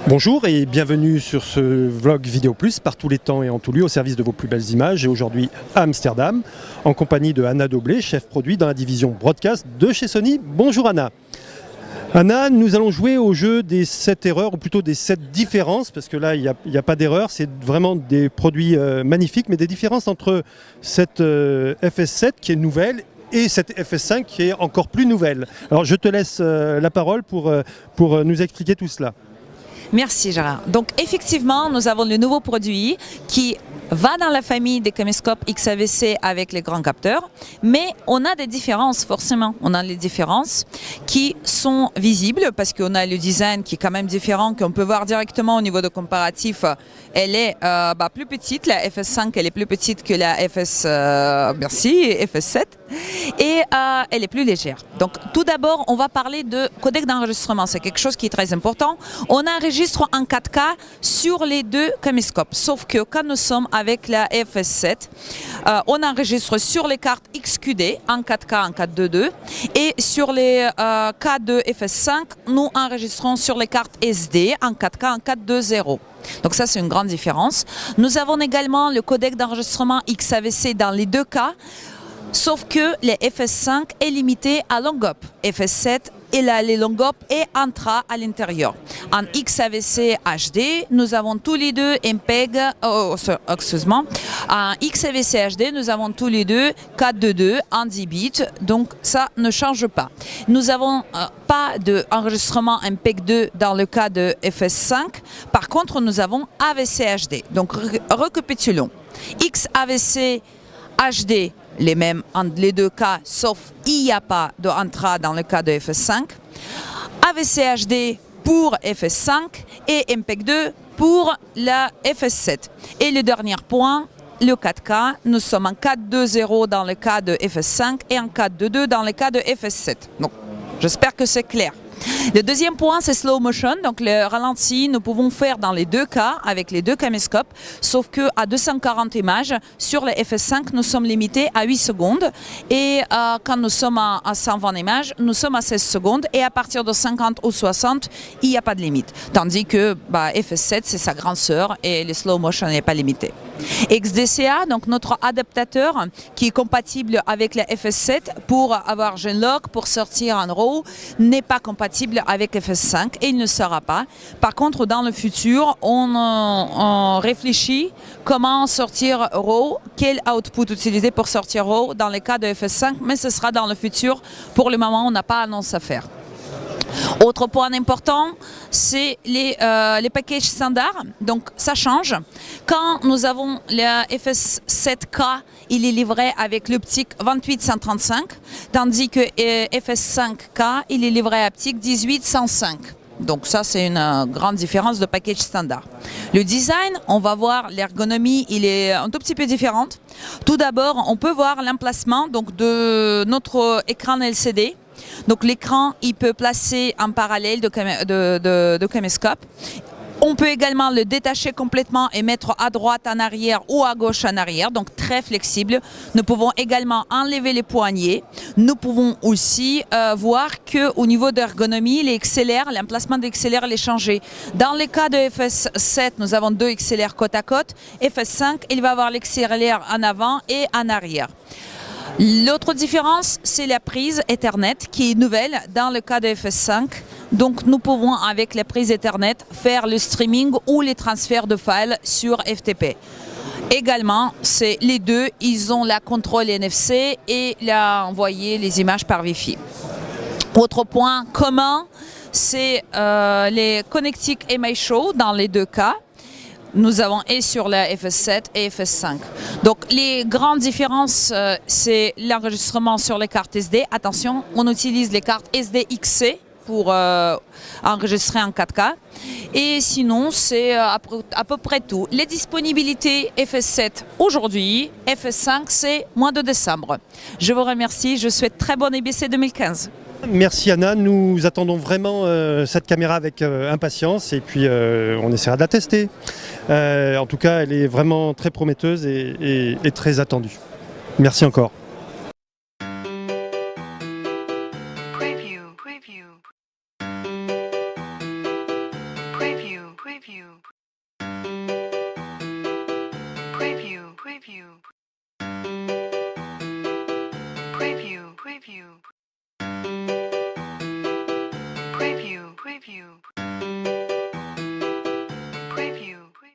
Bonjour et bienvenue sur ce vlog Vidéo Plus par tous les temps et en tout lieu au service de vos plus belles images. Et aujourd'hui à Amsterdam en compagnie de Anna Doblé, chef produit dans la division broadcast de chez Sony. Bonjour Anna. Anna, nous allons jouer au jeu des 7 erreurs, ou plutôt des 7 différences, parce que là, il n'y a pas d'erreur, c'est vraiment des produits magnifiques, mais des différences entre cette FS7 qui est nouvelle et cette FS5 qui est encore plus nouvelle. Alors je te laisse la parole pour nous expliquer tout cela. Merci Gérard. Donc effectivement, nous avons le nouveau produit qui va dans la famille des caméscopes XAVC avec les grands capteurs, mais on a des différences forcément. On a les différences qui sont visibles parce qu'on a le design qui est quand même différent, qu'on peut voir directement au niveau de comparatif. Elle est plus petite, la FS5 elle est plus petite que la FS7 et elle est plus légère. Donc tout d'abord on va parler de codec d'enregistrement, c'est quelque chose qui est très important. On enregistre en 4K sur les deux caméscopes, sauf que quand nous sommes avec la FS7, on enregistre sur les cartes XQD en 4K, en 4.2.2 et sur les K2 FS5, nous enregistrons sur les cartes SD en 4K, en 4.2.0. Donc ça c'est une grande différence. Nous avons également le codec d'enregistrement XAVC dans les deux cas, sauf que les FS5 est limité à long-up. FS7 et là, les long-up et Intra à l'intérieur. En XAVC HD, nous avons tous les deux MPEG, en XAVC HD, nous avons tous les deux 4.2.2 en 10 bits, donc ça ne change pas. Nous n'avons pas d'enregistrement MPEG 2 dans le cas de FS5, par contre nous avons AVC HD. Donc récapitulons. XAVC HD, les mêmes en les deux cas, sauf il n'y a pas d'entrée dans le cas de FS5. AVC HD pour FS5 et MPEG 2 pour la FS7. Et le dernier point, le 4K, nous sommes en 4.2.0 dans le cas de FS5 et en 4.2.2 dans le cas de FS7. Donc, j'espère que c'est clair. Le deuxième point, c'est slow motion. Donc, le ralenti, nous pouvons faire dans les deux cas avec les deux caméscopes, sauf qu'à 240 images, sur les FS5, nous sommes limités à 8 secondes. Et quand nous sommes à 120 images, nous sommes à 16 secondes. Et à partir de 50 ou 60, il n'y a pas de limite. Tandis que FS7, c'est sa grande sœur et le slow motion n'est pas limité. XDCA, donc notre adaptateur qui est compatible avec la FS7 pour avoir Genlock, pour sortir en RAW, n'est pas compatible avec FS5 et il ne sera pas. Par contre, dans le futur, on réfléchit comment sortir RAW, quel output utiliser pour sortir RAW dans les cas de FS5, mais ce sera dans le futur. Pour le moment, on n'a pas d'annonce à faire. Autre point important, c'est les packages standards. Donc ça change. Quand nous avons la FS7K, il est livré avec l'optique 28-135, tandis que FS5K, il est livré à optique 18-105. Donc ça, c'est une grande différence de package standard. Le design, on va voir l'ergonomie, il est un tout petit peu différente. Tout d'abord, on peut voir l'emplacement de notre écran LCD. Donc l'écran, il peut placer en parallèle de caméscope. On peut également le détacher complètement et mettre à droite en arrière ou à gauche en arrière, donc très flexible. Nous pouvons également enlever les poignées. Nous pouvons aussi voir qu'au niveau d'ergonomie, les XLR, l'emplacement des XLR est changé. Dans le cas de FS7, nous avons deux XLR côte à côte. FS5, il va avoir l'XLR en avant et en arrière. L'autre différence, c'est la prise Ethernet qui est nouvelle dans le cas de FS5. Donc nous pouvons avec la prise Ethernet faire le streaming ou les transferts de files sur FTP. Également, c'est les deux, ils ont la contrôle NFC et envoyer les images par Wi-Fi. Autre point commun, c'est les connectiques MI Show dans les deux cas. Nous avons et sur la FS7 et FS5. Donc les grandes différences, c'est l'enregistrement sur les cartes SD. Attention, on utilise les cartes SDXC pour enregistrer en 4K. Et sinon, c'est à peu près tout. Les disponibilités FS7 aujourd'hui, FS5 c'est mois de décembre. Je vous remercie, je souhaite très bonne EBC 2015. Merci Anna, nous attendons vraiment cette caméra avec impatience et puis on essaiera de la tester. En tout cas, elle est vraiment très prometteuse et très attendue. Merci encore. Preview. Preview, preview. Preview, preview. Preview, preview.